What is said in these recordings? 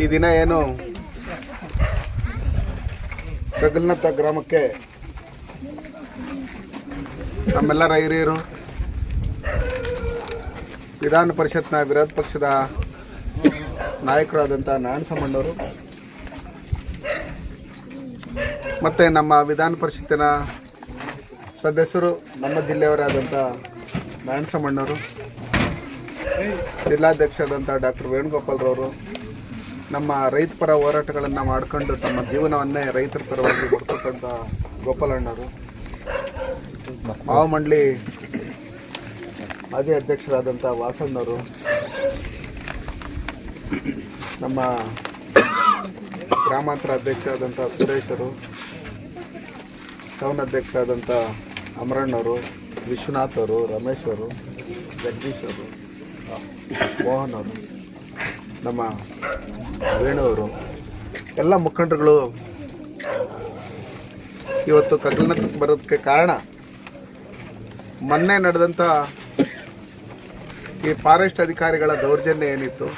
ಈ ದಿನ ಏನು ಕಗಲ್ನತ್ತ ಗ್ರಾಮಕ್ಕೆ ನಮ್ಮೆಲ್ಲರ ಹಿರಿಯರು ವಿಧಾನ ಪರಿಷತ್ನ ವಿರೋಧ ಪಕ್ಷದ ನಾಯಕರಾದಂಥ ನಾರಾಯಣಸ್ವಾಮಣ್ಣವರು ಮತ್ತು ನಮ್ಮ ವಿಧಾನ ಪರಿಷತ್ತಿನ ಸದಸ್ಯರು ನಮ್ಮ ಜಿಲ್ಲೆಯವರಾದಂಥ ನಾರಾಯಣಸ್ವಾಮಣ್ಣವರು, ಜಿಲ್ಲಾಧ್ಯಕ್ಷರಾದಂಥ ಡಾಕ್ಟರ್ ವೇಣುಗೋಪಾಲ್ರವರು, ನಮ್ಮ ರೈತ ಪರ ಹೋರಾಟಗಳನ್ನು ಮಾಡಿಕೊಂಡು ತಮ್ಮ ಜೀವನವನ್ನೇ ರೈತರ ಪರವಾಗಿ ಮಾಡ್ಕೊಟ್ಟಂಥ ಗೋಪಾಲಣ್ಣವರು, ಮಾವ ಮಂಡಳಿ ಮಾಜಿ ಅಧ್ಯಕ್ಷರಾದಂಥ ವಾಸಣ್ಣವರು, ನಮ್ಮ ಗ್ರಾಮಾಂತರ ಅಧ್ಯಕ್ಷರಾದಂಥ ಸುರೇಶರು, ಟೌನ್ ಅಧ್ಯಕ್ಷರಾದಂಥ ಅಮರಣ್ಣವರು, ವಿಶ್ವನಾಥ್ ಅವರು, ರಮೇಶ್ ಅವರು, ಜಗದೀಶ್ ಅವರು, ಮೋಹನ್ ಅವರು, ನಮ್ಮ ವೇಣುವರು, ಎಲ್ಲ ಮುಖಂಡರುಗಳು ಇವತ್ತು ಕಗಲ್ನತ್ತಕ್ಕೆ ಬರೋದಕ್ಕೆ ಕಾರಣ ಮೊನ್ನೆ ನಡೆದಂಥ ಈ ಫಾರೆಸ್ಟ್ ಅಧಿಕಾರಿಗಳ ದೌರ್ಜನ್ಯ ಏನಿತ್ತು,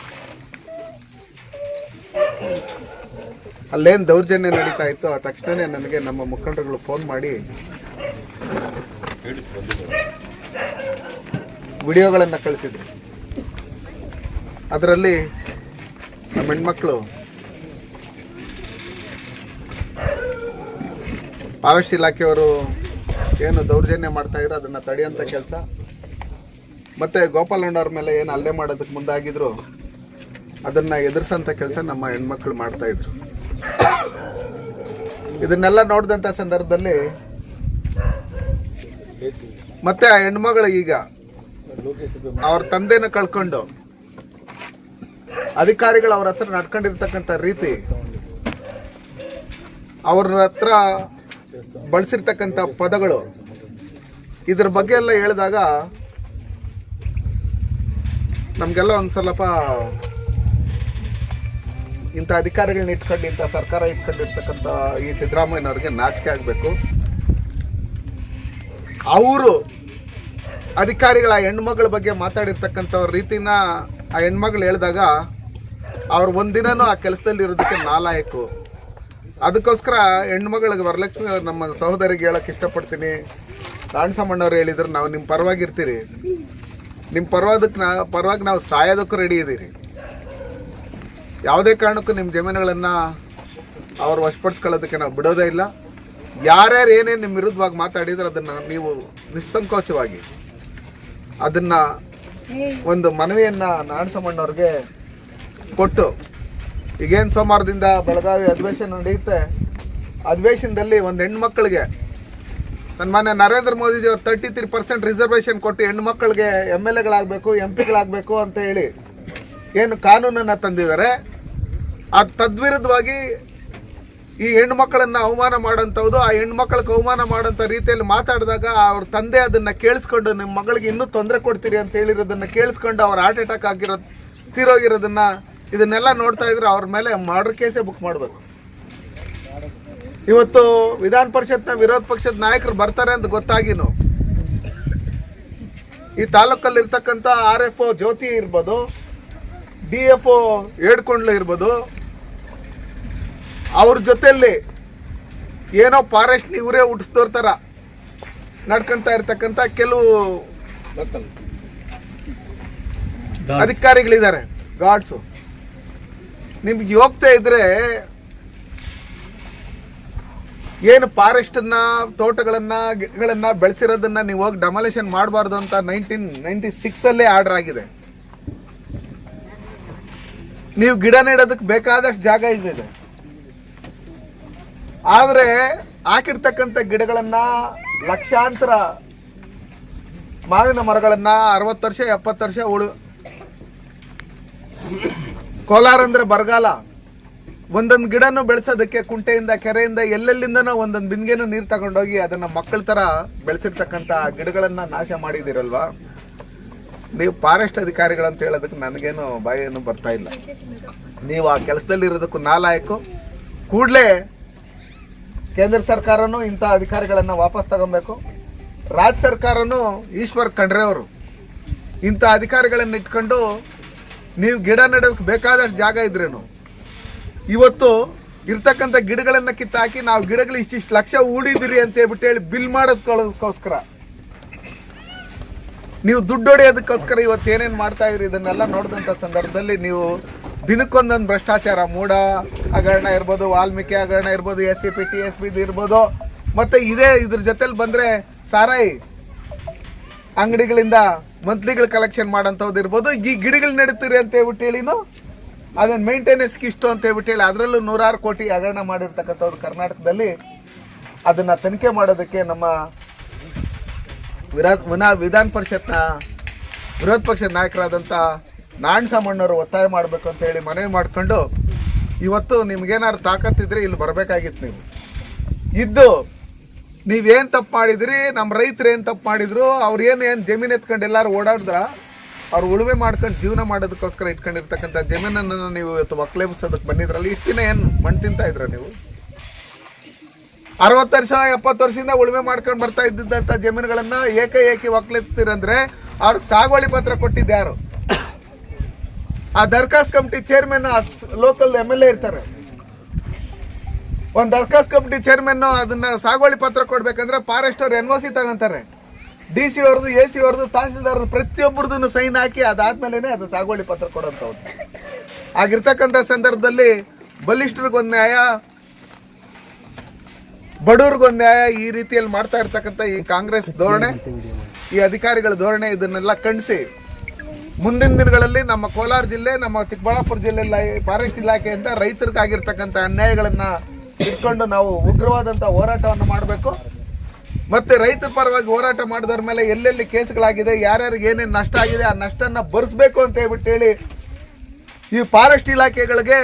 ಅಲ್ಲೇನು ದೌರ್ಜನ್ಯ ನಡೀತಾ ಇತ್ತು, ಆ ತಕ್ಷಣವೇ ನನಗೆ ನಮ್ಮ ಮುಖಂಡರುಗಳು ಫೋನ್ ಮಾಡಿ ವಿಡಿಯೋಗಳನ್ನು ಕಳಿಸಿದ್ರು. ಅದರಲ್ಲಿ ನಮ್ಮ ಹೆಣ್ಮಕ್ಳು ಫಾರೆಸ್ಟ್ ಇಲಾಖೆಯವರು ಏನು ದೌರ್ಜನ್ಯ ಮಾಡ್ತಾಯಿದ್ರು ಅದನ್ನು ತಡೆಯೋಂಥ ಕೆಲಸ, ಮತ್ತು ಗೋಪಾಲಣ್ಣವ್ರ ಮೇಲೆ ಏನು ಹಲ್ಲೆ ಮಾಡೋದಕ್ಕೆ ಮುಂದಾಗಿದ್ರು ಅದನ್ನು ಎದುರಿಸೋಂಥ ಕೆಲಸ ನಮ್ಮ ಹೆಣ್ಮಕ್ಳು ಮಾಡ್ತಾಯಿದ್ರು. ಇದನ್ನೆಲ್ಲ ನೋಡಿದಂಥ ಸಂದರ್ಭದಲ್ಲಿ ಮತ್ತೆ ಆ ಹೆಣ್ಮಗಳು ಈಗ ಅವ್ರ ತಂದೆನ ಕಳ್ಕೊಂಡು ಅಧಿಕಾರಿಗಳು ಅವ್ರ ಹತ್ರ ನಡ್ಕೊಂಡಿರ್ತಕ್ಕಂಥ ರೀತಿ, ಅವ್ರ ಹತ್ರ ಬಳಸಿರ್ತಕ್ಕಂಥ ಪದಗಳು, ಇದ್ರ ಬಗ್ಗೆ ಎಲ್ಲ ಹೇಳಿದಾಗ ನಮಗೆಲ್ಲ ಒಂದು ಸ್ವಲ್ಪ ಇಂಥ ಅಧಿಕಾರಿಗಳನ್ನ ಇಟ್ಕೊಂಡು ಇಂಥ ಸರ್ಕಾರ ಇಟ್ಕೊಂಡಿರ್ತಕ್ಕಂಥ ಈ ಸಿದ್ದರಾಮಯ್ಯನವ್ರಿಗೆ ನಾಚಿಕೆ ಆಗಬೇಕು. ಅವರು ಅಧಿಕಾರಿಗಳ ಹೆಣ್ಮಗಳ ಬಗ್ಗೆ ಮಾತಾಡಿರ್ತಕ್ಕಂಥ ರೀತಿನ ಆ ಹೆಣ್ಮಗಳು ಹೇಳಿದಾಗ ಅವ್ರು ಒಂದಿನೂ ಆ ಕೆಲಸದಲ್ಲಿ ಇರೋದಕ್ಕೆ ನಾಲಾಯಕು. ಅದಕ್ಕೋಸ್ಕರ ಹೆಣ್ಮಗಳಿಗೆ ವರಲಕ್ಷ್ಮಿ ನಮ್ಮ ಸಹೋದರಿಗೆ ಹೇಳೋಕ್ಕೆ ಇಷ್ಟಪಡ್ತೀನಿ, ನಾರಾಯಣಸ್ವಾಮಣ್ಣವ್ರು ಹೇಳಿದ್ರು ನಾವು ನಿಮ್ಮ ಪರವಾಗಿ ಇರ್ತೀರಿ, ನಿಮ್ಮ ಪರವಾಗಿ ನಾವು ಸಾಯೋದಕ್ಕೂ ರೆಡಿ ಇದ್ದೀರಿ, ಯಾವುದೇ ಕಾರಣಕ್ಕೂ ನಿಮ್ಮ ಜಮೀನುಗಳನ್ನು ಅವ್ರು ವಶಪಡಿಸ್ಕೊಳ್ಳೋದಕ್ಕೆ ನಾವು ಬಿಡೋದೇ ಇಲ್ಲ. ಯಾರ್ಯಾರು ಏನೇನು ನಿಮ್ಮ ವಿರುದ್ಧವಾಗಿ ಮಾತಾಡಿದ್ರೆ ಅದನ್ನು ನೀವು ನಿಸ್ಸಂಕೋಚವಾಗಿ ಅದನ್ನು ಒಂದು ಮನವಿಯನ್ನು ನಾರಾಯಣಸ್ವಾಮಣ್ಣವ್ರಿಗೆ ಕೊಟ್ಟು, ಈಗೇನು ಸೋಮವಾರದಿಂದ ಬೆಳಗಾವಿ ಅಧಿವೇಶನ ನಡೆಯುತ್ತೆ, ಅಧಿವೇಶನದಲ್ಲಿ ಒಂದು ಹೆಣ್ಮಕ್ಳಿಗೆ ಸನ್ಮಾನ್ಯ ನರೇಂದ್ರ ಮೋದಿಜಿಯವರು 33% ರಿಸರ್ವೇಷನ್ ಕೊಟ್ಟು ಹೆಣ್ಮಕ್ಳಿಗೆ MLAಗಳಾಗಬೇಕು MP ಅಂತ ಹೇಳಿ ಏನು ಕಾನೂನನ್ನು ತಂದಿದ್ದಾರೆ, ಅದು ತದ್ವಿರುದ್ಧವಾಗಿ ಈ ಹೆಣ್ಮಕ್ಳನ್ನು ಅವಮಾನ ಮಾಡೋಂಥದ್ದು, ಆ ಹೆಣ್ಮಕ್ಳಿಗೆ ಅವಮಾನ ಮಾಡೋಂಥ ರೀತಿಯಲ್ಲಿ ಮಾತಾಡಿದಾಗ ಅವ್ರ ತಂದೆ ಅದನ್ನು ಕೇಳಿಸ್ಕೊಂಡು ನಿಮ್ಮ ಮಗಳಿಗೆ ಇನ್ನೂ ತೊಂದರೆ ಕೊಡ್ತೀರಿ ಅಂತ ಹೇಳಿರೋದನ್ನು ಕೇಳಿಸ್ಕೊಂಡು ಅವ್ರು ಹಾರ್ಟ್ ಅಟ್ಯಾಕ್ ತೀರೋಗಿರೋದನ್ನು ಇದನ್ನೆಲ್ಲ ನೋಡ್ತಾ ಇದ್ರೆ ಅವ್ರ ಮೇಲೆ ಮರ್ಡರ್ ಕೇಸೇ ಬುಕ್ ಮಾಡಬೇಕು. ಇವತ್ತು ವಿಧಾನ ಪರಿಷತ್ನ ವಿರೋಧ ಪಕ್ಷದ ನಾಯಕರು ಬರ್ತಾರೆ ಅಂತ ಗೊತ್ತಾಗಿನು ಈ ತಾಲೂಕಲ್ಲಿರ್ತಕ್ಕಂಥ RFO ಜ್ಯೋತಿ ಇರ್ಬೋದು, DFO ಏಡ್ಕೊಂಡ್ಲು ಇರ್ಬೋದು, ಅವ್ರ ಜೊತೆಯಲ್ಲಿ ಏನೋ ಫಾರೆಸ್ಟ್ ಇವರೇ ಹುಟ್ಟಿಸ್ದೋರ್ ಥರ ನಡ್ಕೊಂತ ಇರ್ತಕ್ಕಂಥ ಕೆಲವು ಅಧಿಕಾರಿಗಳಿದ್ದಾರೆ, ಗಾರ್ಡ್ಸು. ನಿಮ್ಗೆ ಹೋಗ್ತಾ ಇದ್ರೆ ಏನು ಫಾರೆಸ್ಟನ್ನ, ತೋಟಗಳನ್ನು, ಗಿಡಗಳನ್ನು ಬೆಳೆಸಿರೋದನ್ನು ನೀವು ಹೋಗಿ ಡೆಮಾಲಿಷನ್ ಮಾಡಬಾರ್ದು ಅಂತ 1996 ಆರ್ಡರ್ ಆಗಿದೆ. ನೀವು ಗಿಡ ನೆಡೋದಕ್ಕೆ ಬೇಕಾದಷ್ಟು ಜಾಗ ಇದೆ, ಆದರೆ ಹಾಕಿರ್ತಕ್ಕಂಥ ಗಿಡಗಳನ್ನು, ಲಕ್ಷಾಂತರ ಮಾವಿನ ಮರಗಳನ್ನು 60 ವರ್ಷ 70 ವರ್ಷ ಕೋಲಾರ ಅಂದರೆ ಬರಗಾಲ, ಒಂದೊಂದು ಗಿಡನೂ ಬೆಳೆಸೋದಕ್ಕೆ ಕುಂಟೆಯಿಂದ, ಕೆರೆಯಿಂದ, ಎಲ್ಲೆಲ್ಲಿಂದನೋ ಒಂದೊಂದು ಬಿಂದಿಗೆನೂ ನೀರು ತಗೊಂಡೋಗಿ ಅದನ್ನು ಮಕ್ಕಳ ಥರ ಬೆಳೆಸಿರ್ತಕ್ಕಂಥ ಗಿಡಗಳನ್ನು ನಾಶ ಮಾಡಿದ್ದೀರಲ್ವಾ. ನೀವು ಫಾರೆಸ್ಟ್ ಅಧಿಕಾರಿಗಳಂತ ಹೇಳೋದಕ್ಕೆ ನನಗೇನು ಬಾಯೇನು ಬರ್ತಾ ಇಲ್ಲ. ನೀವು ಆ ಕೆಲಸದಲ್ಲಿ ಇರೋದಕ್ಕೂ ನಾಲಾಯಕು. ಕೂಡಲೇ ಕೇಂದ್ರ ಸರ್ಕಾರನೂ ಇಂಥ ಅಧಿಕಾರಿಗಳನ್ನು ವಾಪಸ್ ತಗೊಬೇಕು. ರಾಜ್ಯ ಸರ್ಕಾರನೂ ಈಶ್ವರ್ ಖಂಡ್ರೆ ಅವರು ಇಂಥ ಅಧಿಕಾರಿಗಳನ್ನು ಇಟ್ಕೊಂಡು ನೀವು ಗಿಡ ನೆಡೋದಕ್ಕೆ ಬೇಕಾದಷ್ಟು ಜಾಗ ಇದ್ರೇನು ಇವತ್ತು ಇರ್ತಕ್ಕಂಥ ಗಿಡಗಳನ್ನು ಕಿತ್ತಾಕಿ ನಾವು ಗಿಡಗಳು ಇಷ್ಟಿಷ್ಟು ಲಕ್ಷ ಹೂಡಿದಿರಿ ಅಂತ ಹೇಳ್ಬಿಟ್ಟು ಹೇಳಿ ಬಿಲ್ ಮಾಡೋದಕ್ಕೋಸ್ಕರ, ನೀವು ದುಡ್ಡು ಹೊಡೆಯೋದಕ್ಕೋಸ್ಕರ ಇವತ್ತು ಏನೇನು ಮಾಡ್ತಾ ಇದ್ರಿ ಇದನ್ನೆಲ್ಲ ನೋಡಿದಂಥ ಸಂದರ್ಭದಲ್ಲಿ ನೀವು ದಿನಕ್ಕೊಂದೊಂದು ಭ್ರಷ್ಟಾಚಾರ, ಮೂಡ ಹಗರಣ ಇರ್ಬೋದು, ವಾಲ್ಮೀಕಿ ಹಗರಣ ಇರ್ಬೋದು, SCP TSP ಇರ್ಬೋದು, ಮತ್ತು ಇದ್ರ ಜೊತೆಲಿ ಬಂದರೆ ಸಾರಾಯಿ ಅಂಗಡಿಗಳಿಂದ ಮಂತ್ಲಿಗಳು ಕಲೆಕ್ಷನ್ ಮಾಡೋಂಥದ್ದು ಇರ್ಬೋದು. ಈ ಗಿಡಗಳು ನೆಡ್ತೀರಿ ಅಂತ ಹೇಳ್ಬಿಟ್ಟು ಹೇಳಿನು ಅದನ್ನು ಮೇಂಟೆನೆನ್ಸ್ಗೆ ಇಷ್ಟು ಅಂತ ಹೇಳ್ಬಿಟ್ಟು ಹೇಳಿ ಅದರಲ್ಲೂ 100 ಕೋಟಿ ಹಗರಣ ಮಾಡಿರ್ತಕ್ಕಂಥವ್ರು ಕರ್ನಾಟಕದಲ್ಲಿ. ಅದನ್ನು ತನಿಖೆ ಮಾಡೋದಕ್ಕೆ ನಮ್ಮ ವಿಧಾನ ಪರಿಷತ್ನ ವಿರೋಧ ಪಕ್ಷದ ನಾಯಕರಾದಂಥ ನಾರಾಯಣಸ್ವಾಮಣ್ಣವರು ಒತ್ತಾಯ ಮಾಡಬೇಕು ಅಂತ ಹೇಳಿ ಮನವಿ ಮಾಡ್ಕೊಂಡು, ಇವತ್ತು ನಿಮ್ಗೇನಾದ್ರು ತಾಕತ್ತಿದ್ರೆ ಇಲ್ಲಿ ಬರಬೇಕಾಗಿತ್ತು. ನೀವು ಇದ್ದು ನೀವೇನು ತಪ್ಪು ಮಾಡಿದ್ರಿ, ನಮ್ಮ ರೈತರು ಏನು ತಪ್ಪು ಮಾಡಿದ್ರು, ಅವ್ರು ಏನು ಜಮೀನು ಎತ್ಕೊಂಡು ಎಲ್ಲರೂ ಓಡಾಡಿದ್ರ, ಅವ್ರು ಉಳುಮೆ ಮಾಡ್ಕೊಂಡು ಜೀವನ ಮಾಡೋದಕ್ಕೋಸ್ಕರ ಇಟ್ಕೊಂಡಿರ್ತಕ್ಕಂಥ ಜಮೀನನ್ನು ನೀವು ಇವತ್ತು ಒಕ್ಕಲೆಬ್ಸೋದಕ್ಕೆ ಬಂದಿದ್ರಲ್ಲ. ಇಷ್ಟು ದಿನ ಏನು ಮಣ್ಣು ತಿಂತಾ ಇದ್ರ ನೀವು? 60 ವರ್ಷ 70 ವರ್ಷದಿಂದ ಉಳುಮೆ ಮಾಡ್ಕೊಂಡು ಬರ್ತಾ ಇದ್ದಂಥ ಜಮೀನುಗಳನ್ನು ಏಕಿ ಒಕ್ಕಲೆಬ್ತೀರಂದ್ರೆ ಅವ್ರಿಗೆ ಸಾಗುವಳಿ ಪತ್ರ ಕೊಟ್ಟಿದ್ದು ಯಾರು? ಆ ದರ್ಖಾಸ್ ಕಮಿಟಿ ಚೇರ್ಮನ್ ಲೋಕಲ್ MLA ಇರ್ತಾರೆ. ಒಂದು ದರ್ಖಾಸ್ ಕಮಿಟಿ ಚೇರ್ಮನ್ ಅದನ್ನ ಸಾಗುವಳಿ ಪತ್ರ ಕೊಡ್ಬೇಕಂದ್ರೆ ಫಾರೆಸ್ಟ್ ಅವ್ರು NOC ತಗೊಂತಾರೆ. DC ಅವ್ರದ್ದು, AC ಅವ್ರದ್ದು, ತಹಸೀಲ್ದಾರ್ ಪ್ರತಿಯೊಬ್ಬರದ್ದು ಸೈನ್ ಹಾಕಿ ಅದಾದ್ಮೇಲೆ ಅದು ಸಾಗುವಳಿ ಪತ್ರ ಕೊಡೋಂಥವ್ರು. ಆಗಿರ್ತಕ್ಕಂಥ ಸಂದರ್ಭದಲ್ಲಿ ಬಲಿಷ್ಠರಿಗೊಂದು ನ್ಯಾಯ, ಬಡವ್ರಿಗೊಂದು ನ್ಯಾಯ, ಈ ರೀತಿಯಲ್ಲಿ ಮಾಡ್ತಾ ಇರ್ತಕ್ಕಂಥ ಈ ಕಾಂಗ್ರೆಸ್ ಧೋರಣೆ, ಈ ಅಧಿಕಾರಿಗಳ ಧೋರಣೆ, ಇದನ್ನೆಲ್ಲ ಖಂಡಿಸಿ ಮುಂದಿನ ದಿನಗಳಲ್ಲಿ ನಮ್ಮ ಕೋಲಾರ ಜಿಲ್ಲೆ, ನಮ್ಮ ಚಿಕ್ಕಬಳ್ಳಾಪುರ ಜಿಲ್ಲೆಯಲ್ಲಿ ಫಾರೆಸ್ಟ್ ಇಲಾಖೆಯಿಂದ ರೈತರಿಗಾಗಿರ್ತಕ್ಕಂಥ ಅನ್ಯಾಯಗಳನ್ನು ಇಟ್ಕೊಂಡು ನಾವು ಉಗ್ರವಾದಂಥ ಹೋರಾಟವನ್ನು ಮಾಡಬೇಕು. ಮತ್ತು ರೈತರ ಪರವಾಗಿ ಹೋರಾಟ ಮಾಡಿದವ್ರ ಮೇಲೆ ಎಲ್ಲೆಲ್ಲಿ ಕೇಸ್ಗಳಾಗಿದೆ, ಯಾರ್ಯಾರಿಗೆ ಏನೇನು ನಷ್ಟ ಆಗಿದೆ, ಆ ನಷ್ಟನ ಭರಿಸಬೇಕು ಅಂತ ಹೇಳ್ಬಿಟ್ಟು ಹೇಳಿ ಈ ಫಾರೆಸ್ಟ್ ಇಲಾಖೆಗಳಿಗೆ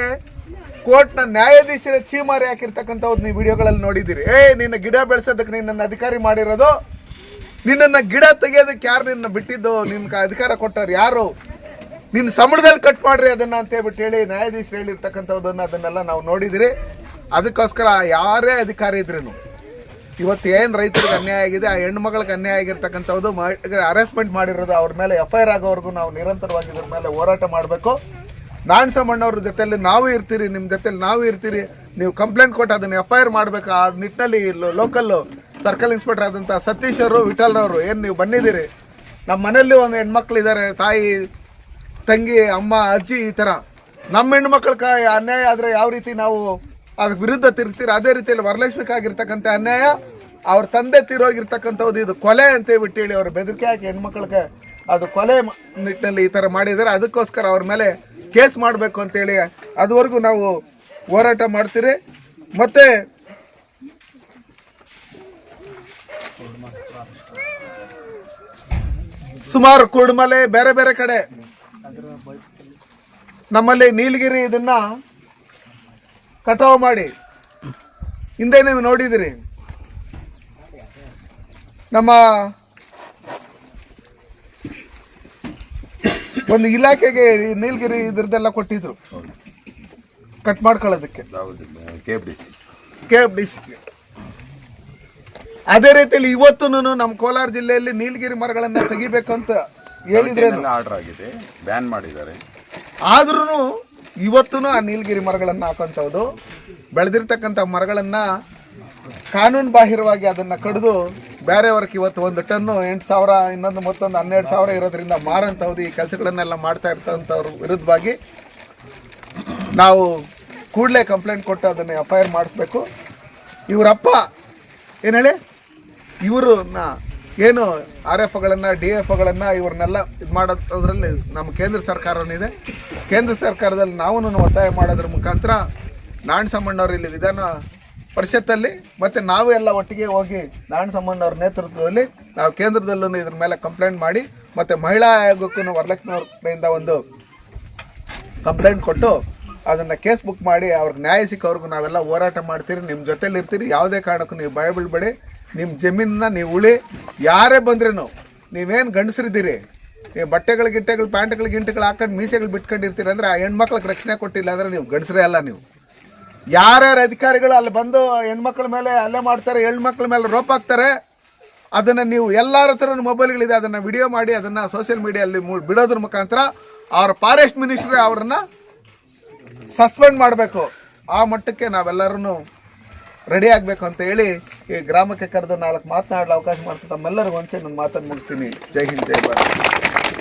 ಕೋರ್ಟ್ನ ನ್ಯಾಯಾಧೀಶರೇ ಚೀಮಾರಿ ಹಾಕಿರ್ತಕ್ಕಂಥವ್ರು ನೀವು ವಿಡಿಯೋಗಳಲ್ಲಿ ನೋಡಿದ್ದೀರಿ. ನಿನ್ನ ಗಿಡ ಬೆಳೆಸೋದಕ್ಕೆ ನಿನ್ನನ್ನು ಅಧಿಕಾರಿ ಮಾಡಿರೋದು, ನಿನ್ನನ್ನು ಗಿಡ ತೆಗೆಯೋದಕ್ಕೆ ಯಾರು ನಿನ್ನ ಬಿಟ್ಟಿದ್ದು, ನಿನ್ಗೆ ಅಧಿಕಾರ ಕೊಟ್ಟವ್ರು ಯಾರು, ನಿನ್ನ ಸಂಬಳದಲ್ಲಿ ಕಟ್ ಮಾಡ್ರಿ ಅದನ್ನು ಅಂತ ಹೇಳ್ಬಿಟ್ಟು ಹೇಳಿ ನ್ಯಾಯಾಧೀಶರು ಹೇಳಿರ್ತಕ್ಕಂಥದ್ದನ್ನು ಅದನ್ನೆಲ್ಲ ನಾವು ನೋಡಿದಿರಿ. ಅದಕ್ಕೋಸ್ಕರ ಯಾರೇ ಅಧಿಕಾರಿ ಇದ್ರೂ ಇವತ್ತು ಏನು ರೈತರಿಗೆ ಅನ್ಯಾಯ ಆಗಿದೆ, ಆ ಹೆಣ್ಮಗಳಿಗೆ ಅನ್ಯಾಯ ಆಗಿರ್ತಕ್ಕಂಥದ್ದು ಅರೆಸ್ಟ್ಮೆಂಟ್ ಮಾಡಿರೋದು, ಅವ್ರ ಮೇಲೆ FIR ಆಗೋವರೆಗೂ ನಾವು ನಿರಂತರವಾಗಿ ಇದ್ರ ಮೇಲೆ ಹೋರಾಟ ಮಾಡಬೇಕು. ನಾರಾಯಣಸ್ವಾಮಣ್ಣವ್ರ ಜೊತೆಯಲ್ಲಿ ನಾವು ಇರ್ತೀರಿ, ನಿಮ್ಮ ಜೊತೆಲಿ ನಾವು ಇರ್ತೀರಿ. ನೀವು ಕಂಪ್ಲೇಂಟ್ ಕೊಟ್ಟು ಅದನ್ನು FIR ಮಾಡಬೇಕು. ಆ ನಿಟ್ಟಿನಲ್ಲಿ ಲೋಕಲ್ಲು ಸರ್ಕಲ್ ಇನ್ಸ್ಪೆಕ್ಟರ್ ಆದಂಥ ಸತೀಶ್ ಅವರು, ವಿಠಲ್ರವರು ಏನು ನೀವು ಬಂದಿದ್ದೀರಿ, ನಮ್ಮ ಮನೆಯಲ್ಲಿ ಒಂದು ಹೆಣ್ಮಕ್ಳಿದ್ದಾರೆ, ತಾಯಿ, ತಂಗಿ, ಅಮ್ಮ, ಅಜ್ಜಿ, ಈ ಥರ ನಮ್ಮ ಹೆಣ್ಮಕ್ಳಿಗೆ ಅನ್ಯಾಯ ಆದರೆ ಯಾವ ರೀತಿ ನಾವು ಅದಕ್ಕೆ ವಿರುದ್ಧ ತಿರುಗ್ತೀರಿ, ಅದೇ ರೀತಿಯಲ್ಲಿ ವರಲಕ್ಷ್ಮಿಗಾಗಿರ್ತಕ್ಕಂಥ ಅನ್ಯಾಯ, ಅವ್ರ ತಂದೆ ತೀರೋಗಿರ್ತಕ್ಕಂಥದ್ದು ಇದು ಕೊಲೆ ಅಂತೇಳ್ಬಿಟ್ಟು ಹೇಳಿ ಅವ್ರ ಬೆದರಿಕೆ ಹಾಕಿ ಹೆಣ್ಮಕ್ಳಿಗೆ ಅದು ಕೊಲೆ ನಿಟ್ಟಿನಲ್ಲಿ ಈ ಥರ ಮಾಡಿದ್ದಾರೆ. ಅದಕ್ಕೋಸ್ಕರ ಅವ್ರ ಮೇಲೆ ಕೇಸ್ ಮಾಡಬೇಕು ಅಂತೇಳಿ ಅದುವರೆಗೂ ನಾವು ಹೋರಾಟ ಮಾಡ್ತೀರಿ. ಮತ್ತು ಸುಮಾರು ಕುರುಡುಮಲೆ, ಬೇರೆ ಬೇರೆ ಕಡೆ ನಮ್ಮಲ್ಲಿ ನೀಲಗಿರಿ ಇದನ್ನ ಕಟಾವು ಮಾಡಿ ಹಿಂದೆ ನೀವು ನೋಡಿದಿರಿ. ನಮ್ಮ ಒಂದು ಇಲಾಖೆಗೆ ನೀಲಗಿರಿ ಇದ್ರದ್ದೆಲ್ಲ ಕೊಟ್ಟಿದ್ರು ಕಟ್ ಮಾಡ್ಕೊಳ್ಳೋದಕ್ಕೆ, KFDC. ಅದೇ ರೀತಿಯಲ್ಲಿ ಇವತ್ತು ನಮ್ಮ ಕೋಲಾರ ಜಿಲ್ಲೆಯಲ್ಲಿ ನೀಲಗಿರಿ ಮರಗಳನ್ನು ತೆಗಿಬೇಕು ಅಂತ ಹೇಳಿದ್ರೆ ಆರ್ಡರ್ ಆಗಿದೆ, ಬ್ಯಾನ್ ಮಾಡಿದ್ದಾರೆ. ಆದ್ರೂ ಇವತ್ತು ಆ ನೀಲಗಿರಿ ಮರಗಳನ್ನು ಹಾಕೋಂಥದ್ದು, ಬೆಳೆದಿರ್ತಕ್ಕಂಥ ಮರಗಳನ್ನು ಕಾನೂನು ಬಾಹಿರವಾಗಿ ಅದನ್ನು ಕಡಿದು ಬೇರೆಯವ್ರಿಗೆ ಇವತ್ತು 1 ಟನ್ನು 8,000, ಇನ್ನೊಂದು ಮತ್ತೊಂದು 12,000 ಇರೋದ್ರಿಂದ ಮಾರೋಂಥದ್ದು ಈ ಕೆಲಸಗಳನ್ನೆಲ್ಲ ಮಾಡ್ತಾ ಇರ್ತಂಥವ್ರ ವಿರುದ್ಧವಾಗಿ ನಾವು ಕೂಡಲೇ ಕಂಪ್ಲೇಂಟ್ ಕೊಟ್ಟು ಅದನ್ನು FIR ಮಾಡಿಸ್ಬೇಕು. ಇವರಪ್ಪ ಏನು ಹೇಳಿ, ಇವರು ಏನು RFಗಳನ್ನು DFಗಳನ್ನು ಇವ್ರನ್ನೆಲ್ಲ ಇದು ಮಾಡೋದ್ರಲ್ಲಿ ನಮ್ಮ ಕೇಂದ್ರ ಸರ್ಕಾರನಿದೆ. ಕೇಂದ್ರ ಸರ್ಕಾರದಲ್ಲಿ ನಾವು ಒತ್ತಾಯ ಮಾಡೋದ್ರ ಮುಖಾಂತರ ನಾರಾಯಣಸ್ವಾಮಣ್ಣವ್ರು ಇಲ್ಲಿ ವಿಧಾನ ಪರಿಷತ್ತಲ್ಲಿ ಮತ್ತು ನಾವು ಎಲ್ಲ ಒಟ್ಟಿಗೆ ಹೋಗಿ ನಾರಾಯಣಸ್ವಾಮಣ್ಣವ್ರ ನೇತೃತ್ವದಲ್ಲಿ ನಾವು ಕೇಂದ್ರದಲ್ಲೂ ಇದ್ರ ಮೇಲೆ ಕಂಪ್ಲೇಂಟ್ ಮಾಡಿ, ಮತ್ತು ಮಹಿಳಾ ಆಯೋಗಕ್ಕೂ ವರಲಕ್ಷ್ಮಿಯವ್ರ ಕಡೆಯಿಂದ ಒಂದು ಕಂಪ್ಲೇಂಟ್ ಕೊಟ್ಟು ಅದನ್ನು ಕೇಸ್ ಬುಕ್ ಮಾಡಿ ಅವ್ರಿಗೆ ನ್ಯಾಯ ಸಿಕ್ಕೋರ್ಗು ನಾವೆಲ್ಲ ಹೋರಾಟ ಮಾಡ್ತೀರಿ, ನಿಮ್ಮ ಜೊತೆಲಿ ಇರ್ತೀರಿ. ಯಾವುದೇ ಕಾರಣಕ್ಕೂ ನೀವು ಭಯ ಬೀಳ್ಬೇಡಿ. ನಿಮ್ಮ ಜಮೀನನ್ನ ನೀವು ಉಳಿ, ಯಾರೇ ಬಂದ್ರೂ ನೀವೇನು ಗಂಡಸರಿದ್ದೀರಿ, ನೀವು ಬಟ್ಟೆಗಳು ಗಿಟ್ಟೆಗಳು ಪ್ಯಾಂಟ್ಗಳು ಹಾಕೊಂಡು ಮೀಸೆಗಳು ಬಿಟ್ಕೊಂಡಿರ್ತೀರಿ ಅಂದರೆ ಆ ಹೆಣ್ಮಕ್ಳಿಗೆ ರಕ್ಷಣೆ ಕೊಟ್ಟಿಲ್ಲ ಅಂದರೆ ನೀವು ಗಂಡಸರೇ ಅಲ್ಲ. ನೀವು ಯಾರ್ಯಾರು ಅಧಿಕಾರಿಗಳು ಅಲ್ಲಿ ಬಂದು ಹೆಣ್ಮಕ್ಳ ಮೇಲೆ ಹಲ್ಲೆ ಮಾಡ್ತಾರೆ, ಹೆಣ್ಮಕ್ಳ ಮೇಲೆ ರೋಪ್ ಹಾಕ್ತಾರೆ, ಅದನ್ನು ನೀವು ಎಲ್ಲರ ಹತ್ರ ಮೊಬೈಲ್ಗಳಿದೆ, ಅದನ್ನು ವಿಡಿಯೋ ಮಾಡಿ ಅದನ್ನು ಸೋಷಿಯಲ್ ಮೀಡಿಯಲ್ಲಿ ಬಿಡೋದ್ರ ಮುಖಾಂತರ ಅವ್ರ ಫಾರೆಸ್ಟ್ ಮಿನಿಸ್ಟ್ರಿ ಅವ್ರನ್ನ ಸಸ್ಪೆಂಡ್ ಮಾಡಬೇಕು. ಆ ಮಟ್ಟಕ್ಕೆ ನಾವೆಲ್ಲರೂ ರೆಡಿ ಆಗಬೇಕು ಅಂತ ಹೇಳಿ ಈ ಗ್ರಾಮಕ್ಕೆ ಕರೆದು 4 ಮಾತನಾಡಲು ಅವಕಾಶ ಮಾಡ್ತಾ ತಮ್ಮೆಲ್ಲರಿಗೂ ಒಂದ್ಸರಿ ನನ್ನ ಮಾತನ್ನು ಮುಗಿಸ್ತೀನಿ. ಜೈ ಹಿಂದ್, ಜೈ ಭಾರತ್.